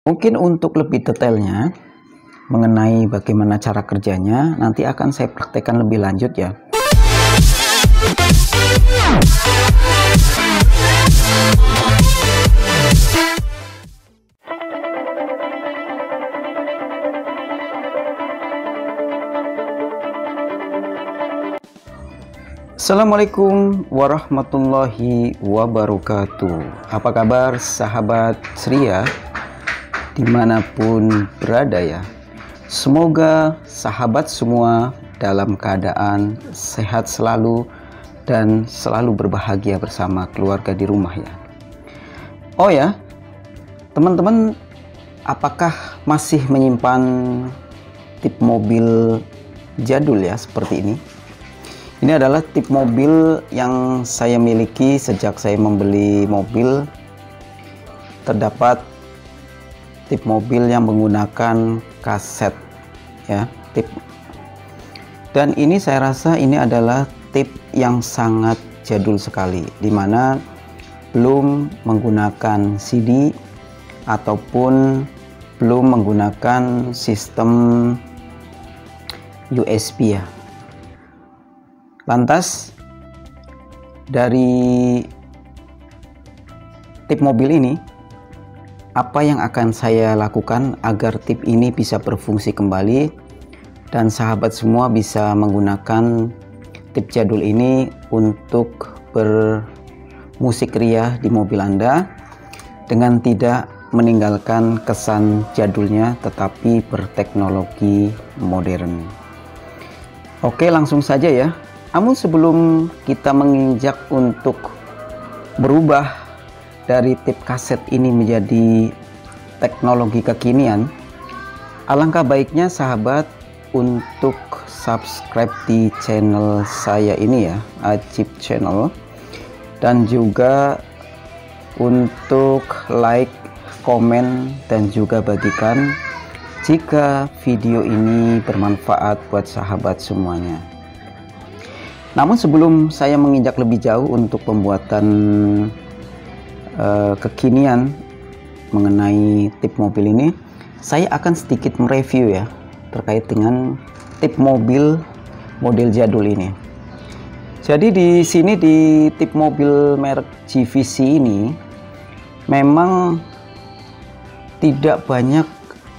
Mungkin untuk lebih detailnya mengenai bagaimana cara kerjanya nanti akan saya praktekkan lebih lanjut ya. Assalamualaikum warahmatullahi wabarakatuh. Apa kabar sahabat Ceria dimanapun berada ya. Semoga sahabat semua dalam keadaan sehat selalu dan selalu berbahagia bersama keluarga di rumah ya. Oh ya, teman-teman, apakah masih menyimpan tip mobil jadul ya seperti ini? Ini adalah tip mobil yang saya miliki sejak saya membeli mobil. Terdapat tip mobil yang menggunakan kaset ya, tip. Dan ini saya rasa ini adalah tip yang sangat jadul sekali, dimana belum menggunakan CD ataupun belum menggunakan sistem USB ya. Lantas dari tip mobil ini, apa yang akan saya lakukan agar tip ini bisa berfungsi kembali dan sahabat semua bisa menggunakan tip jadul ini untuk bermusik ria di mobil Anda dengan tidak meninggalkan kesan jadulnya tetapi berteknologi modern. Oke, langsung saja ya. Namun sebelum kita menginjak untuk berubah dari tip kaset ini menjadi teknologi kekinian, alangkah baiknya sahabat untuk subscribe di channel saya ini ya, Ajib Channel, dan juga untuk like, komen, dan juga bagikan jika video ini bermanfaat buat sahabat semuanya. Namun sebelum saya menginjak lebih jauh untuk pembuatan kekinian mengenai tip mobil ini, saya akan sedikit mereview ya terkait dengan tip mobil model jadul ini. Jadi di sini di tip mobil merek GVC ini memang tidak banyak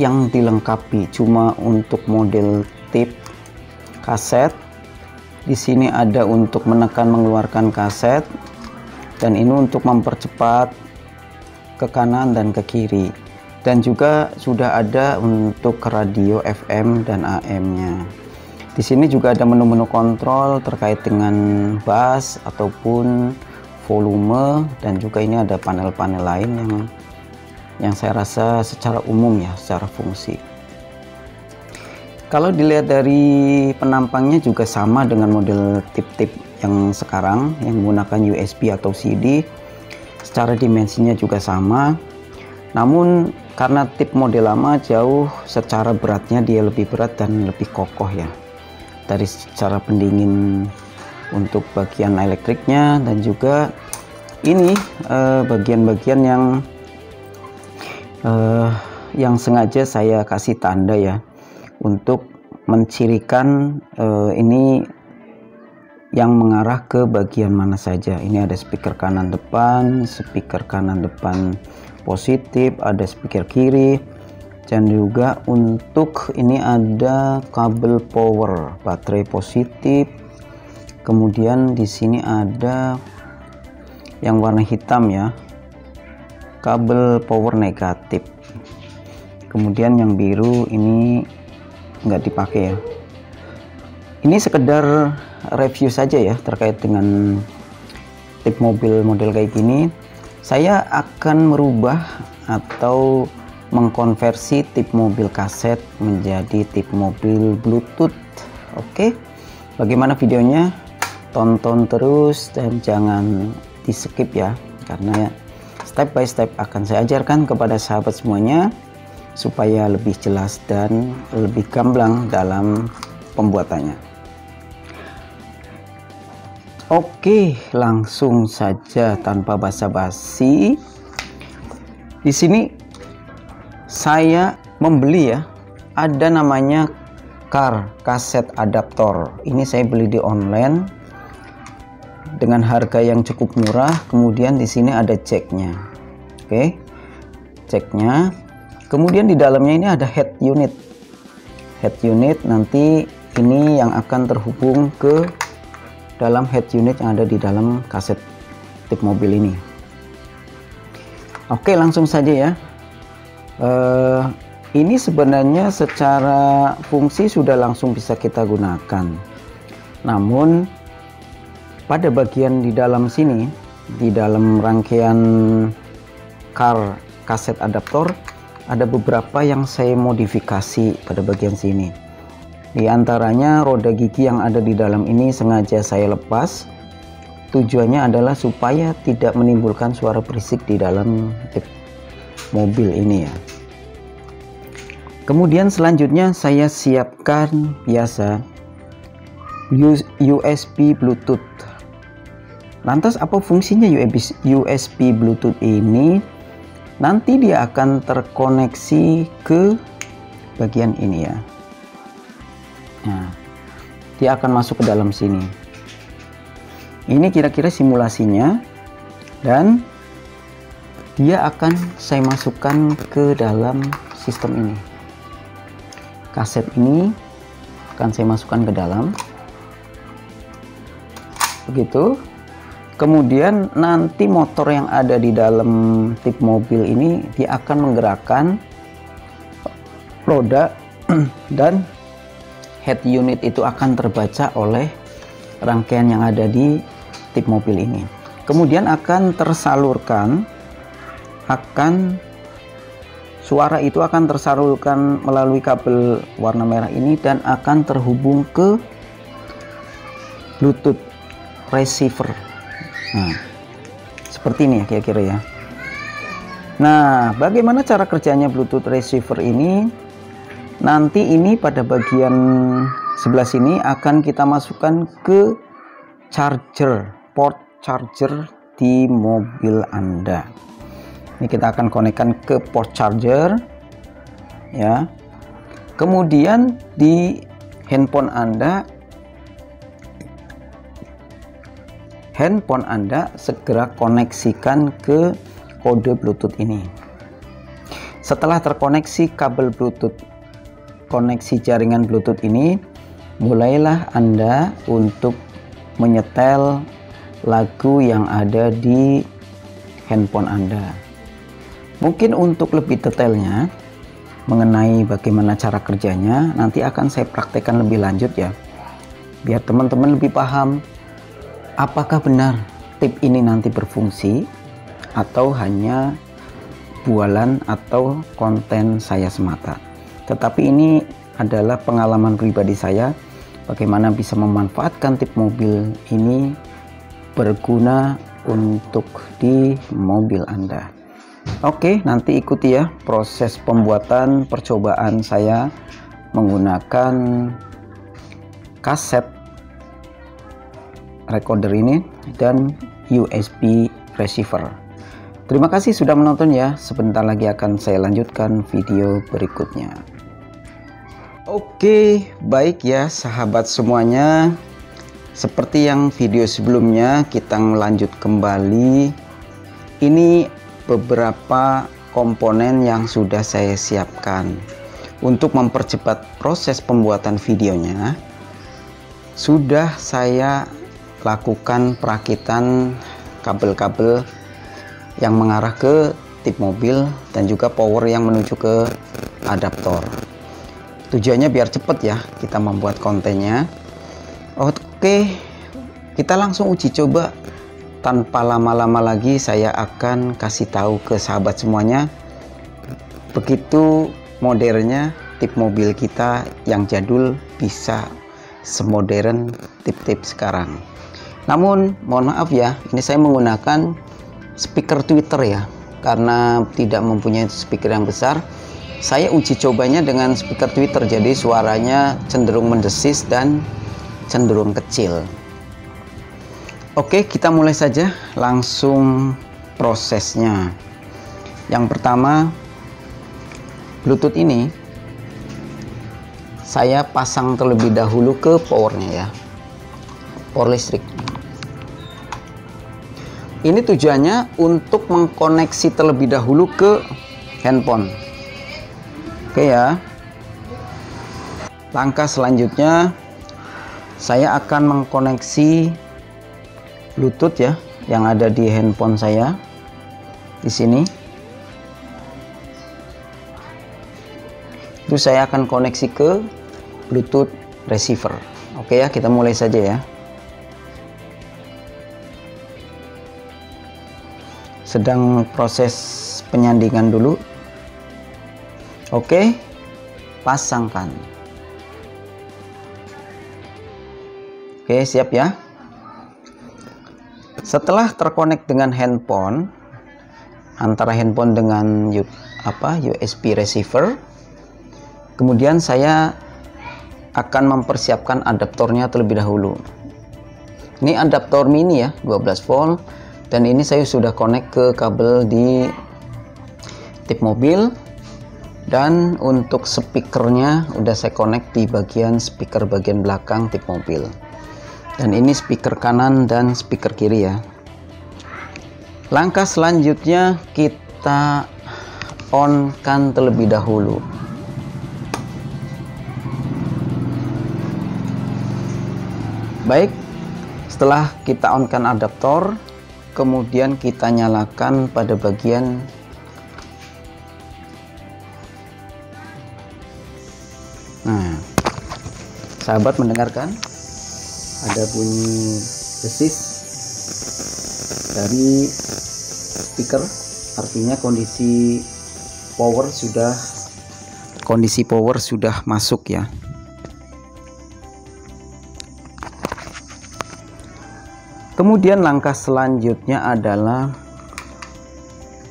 yang dilengkapi, cuma untuk model tip kaset. Di sini ada untuk menekan mengeluarkan kaset, dan ini untuk mempercepat ke kanan dan ke kiri, dan juga sudah ada untuk radio FM dan AM-nya. Di sini juga ada menu-menu kontrol terkait dengan bass ataupun volume, dan juga ini ada panel-panel lain yang saya rasa secara umum ya, secara fungsi. Kalau dilihat dari penampangnya juga sama dengan model tip-tip yang sekarang yang menggunakan USB atau CD. Secara dimensinya juga sama. Namun karena tip model lama jauh secara beratnya dia lebih berat dan lebih kokoh ya. Dari secara pendingin untuk bagian elektriknya, dan juga ini bagian-bagian yang sengaja saya kasih tanda ya, untuk mencirikan ini yang mengarah ke bagian mana saja. Ini ada speaker kanan depan positif, ada speaker kiri, dan juga untuk ini ada kabel power baterai positif. Kemudian di sini ada yang warna hitam ya, kabel power negatif. Kemudian yang biru ini nggak dipakai ya. Ini sekedar review saja ya terkait dengan tip mobil model kayak gini. Saya akan merubah atau mengkonversi tip mobil kaset menjadi tip mobil Bluetooth. Oke, bagaimana videonya? Tonton terus dan jangan di skip ya, karena step by step akan saya ajarkan kepada sahabat semuanya supaya lebih jelas dan lebih gamblang dalam pembuatannya. Oke, langsung saja tanpa basa-basi. Di sini saya membeli ya, ada namanya car kaset adaptor. Ini saya beli di online dengan harga yang cukup murah. Kemudian di sini ada jacknya. Oke, jacknya. Kemudian di dalamnya ini ada head unit. Head unit nanti ini yang akan terhubung ke dalam head unit yang ada di dalam kaset tip mobil ini. Oke, langsung saja ya. Ini sebenarnya secara fungsi sudah langsung bisa kita gunakan. Namun pada bagian di dalam sini, di dalam rangkaian car kaset adaptor, ada beberapa yang saya modifikasi pada bagian sini. Di antaranya roda gigi yang ada di dalam ini sengaja saya lepas. Tujuannya adalah supaya tidak menimbulkan suara berisik di dalam tip mobil ini ya. Kemudian selanjutnya saya siapkan biasa USB Bluetooth. Lantas apa fungsinya USB Bluetooth ini? Nanti dia akan terkoneksi ke bagian ini ya. Nah, dia akan masuk ke dalam sini. Ini kira-kira simulasinya, dan dia akan saya masukkan ke dalam sistem ini. Kaset ini akan saya masukkan ke dalam, begitu. Kemudian nanti motor yang ada di dalam tip mobil ini dia akan menggerakkan roda dan head unit itu akan terbaca oleh rangkaian yang ada di tip mobil ini. Kemudian akan tersalurkan, suara itu akan tersalurkan melalui kabel warna merah ini dan akan terhubung ke Bluetooth receiver. Nah, seperti ini ya kira-kira ya. Nah, bagaimana cara kerjanya Bluetooth receiver ini? Nanti ini pada bagian sebelah sini akan kita masukkan ke charger, port charger di mobil Anda. Ini kita akan konekkan ke port charger ya. Kemudian di handphone Anda segera koneksikan ke kode Bluetooth ini. Setelah terkoneksi kabel Bluetooth, koneksi jaringan Bluetooth ini, mulailah Anda untuk menyetel lagu yang ada di handphone Anda. Mungkin untuk lebih detailnya mengenai bagaimana cara kerjanya nanti akan saya praktekkan lebih lanjut ya, biar teman-teman lebih paham apakah benar tip ini nanti berfungsi atau hanya bualan atau konten saya semata. Tetapi ini adalah pengalaman pribadi saya bagaimana bisa memanfaatkan tip mobil ini berguna untuk di mobil Anda. Oke, nanti ikuti ya proses pembuatan percobaan saya menggunakan kaset recorder ini dan USB receiver. Terima kasih sudah menonton ya. Sebentar lagi akan saya lanjutkan video berikutnya. Oke, baik ya sahabat semuanya. Seperti yang video sebelumnya, kita melanjut kembali. Ini beberapa komponen yang sudah saya siapkan. Untuk mempercepat proses pembuatan videonya, sudah saya lakukan perakitan kabel-kabel yang mengarah ke tip mobil dan juga power yang menuju ke adaptor. Tujuannya biar cepet ya kita membuat kontennya. Oke, kita langsung uji coba. Tanpa lama-lama lagi saya akan kasih tahu ke sahabat semuanya begitu modernnya tip mobil kita yang jadul bisa semodern tip-tip sekarang. Namun mohon maaf ya, ini saya menggunakan speaker Twitter ya, karena tidak mempunyai speaker yang besar. Saya uji cobanya dengan speaker Twitter, jadi suaranya cenderung mendesis dan cenderung kecil. Oke, kita mulai saja langsung prosesnya. Yang pertama, Bluetooth ini saya pasang terlebih dahulu ke powernya ya, power listrik. Ini tujuannya untuk mengkoneksi terlebih dahulu ke handphone. Oke ya. Langkah selanjutnya saya akan mengkoneksi Bluetooth ya yang ada di handphone saya di sini. Itu saya akan koneksi ke Bluetooth receiver. Oke ya, kita mulai saja ya. Sedang proses penyandingan dulu. Oke, pasangkan. Oke, siap ya. Setelah terkonek dengan handphone, antara handphone dengan USB receiver, kemudian saya akan mempersiapkan adaptornya terlebih dahulu. Ini adaptor mini ya, 12 volt, dan ini saya sudah connect ke kabel di tip mobil, dan untuk speakernya udah saya connect di bagian speaker bagian belakang tip mobil. Dan ini speaker kanan dan speaker kiri ya. Langkah selanjutnya kita on-kan terlebih dahulu. Baik, setelah kita on-kan adaptor, kemudian kita nyalakan pada bagian sahabat mendengarkan ada bunyi desis dari speaker, artinya kondisi power sudah masuk ya. Kemudian langkah selanjutnya adalah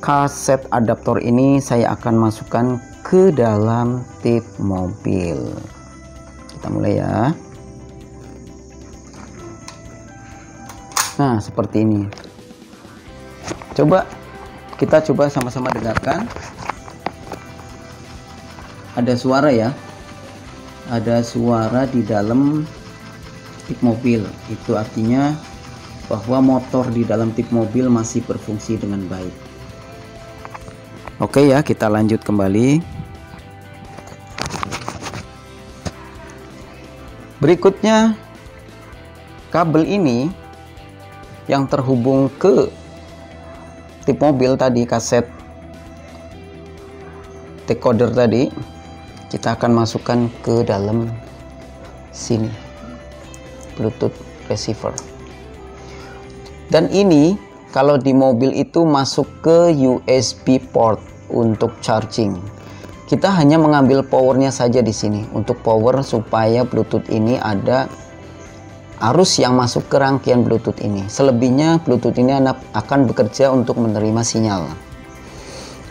kaset adaptor ini saya akan masukkan ke dalam tip mobil. Kita mulai ya. Nah, seperti ini. Kita coba sama-sama dengarkan. Ada suara ya. Ada suara di dalam tip mobil. Itu artinya bahwa motor di dalam tip mobil masih berfungsi dengan baik. Oke ya, kita lanjut kembali. Berikutnya, kabel ini yang terhubung ke tip mobil tadi, kaset decoder tadi, kita akan masukkan ke dalam sini, Bluetooth receiver. Dan ini kalau di mobil itu masuk ke USB port untuk charging. Kita hanya mengambil powernya saja di sini untuk power supaya Bluetooth ini ada arus yang masuk ke rangkaian Bluetooth ini. Selebihnya Bluetooth ini akan bekerja untuk menerima sinyal.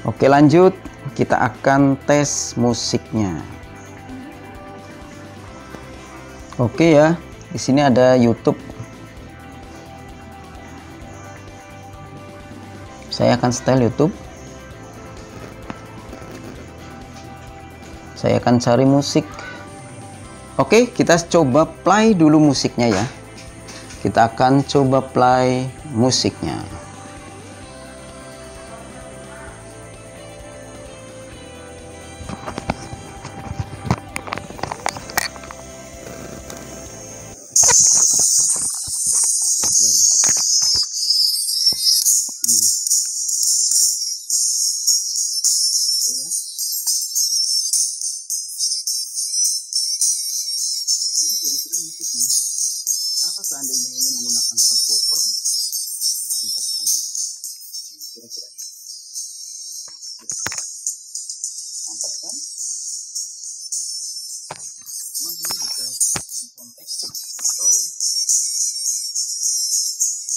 Oke, lanjut. Kita akan tes musiknya. Oke ya, di sini ada YouTube. Saya akan setel YouTube. Saya akan cari musik. Oke, kita coba play dulu musiknya ya. Kita akan coba play musiknya. Ini kira-kira musiknya. Kalau seandainya ini menggunakan subwoofer, mantap lagi. Kira-kira nih. Mantap kan? Teman-teman bisa konteks atau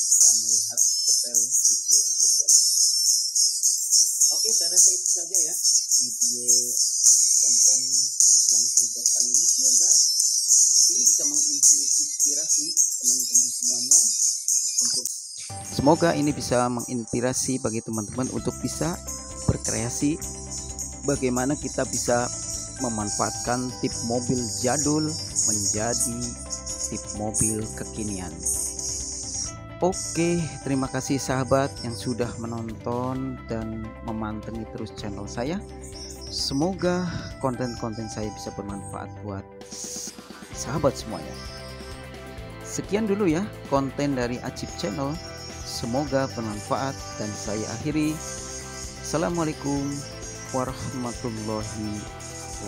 bisa melihat detail video yang saya buat. Oke, saya rasa itu saja ya video konten yang saya buat kali ini. Semoga ini bisa menginspirasi teman-teman semuanya untuk Semoga ini bisa menginspirasi bagi teman-teman untuk bisa berkreasi bagaimana kita bisa memanfaatkan tip mobil jadul menjadi tip mobil kekinian. Oke, terima kasih sahabat yang sudah menonton dan memantengi terus channel saya. Semoga konten-konten saya bisa bermanfaat buat sahabat semuanya. Sekian dulu ya konten dari Acip Channel. Semoga bermanfaat dan saya akhiri. Assalamualaikum warahmatullahi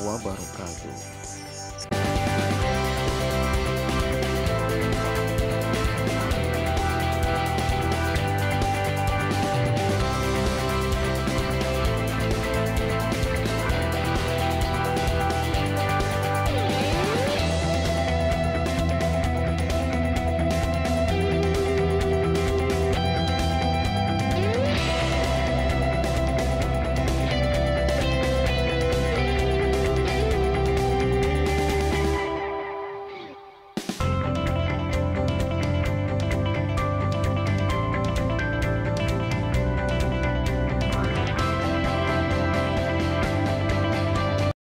wabarakatuh.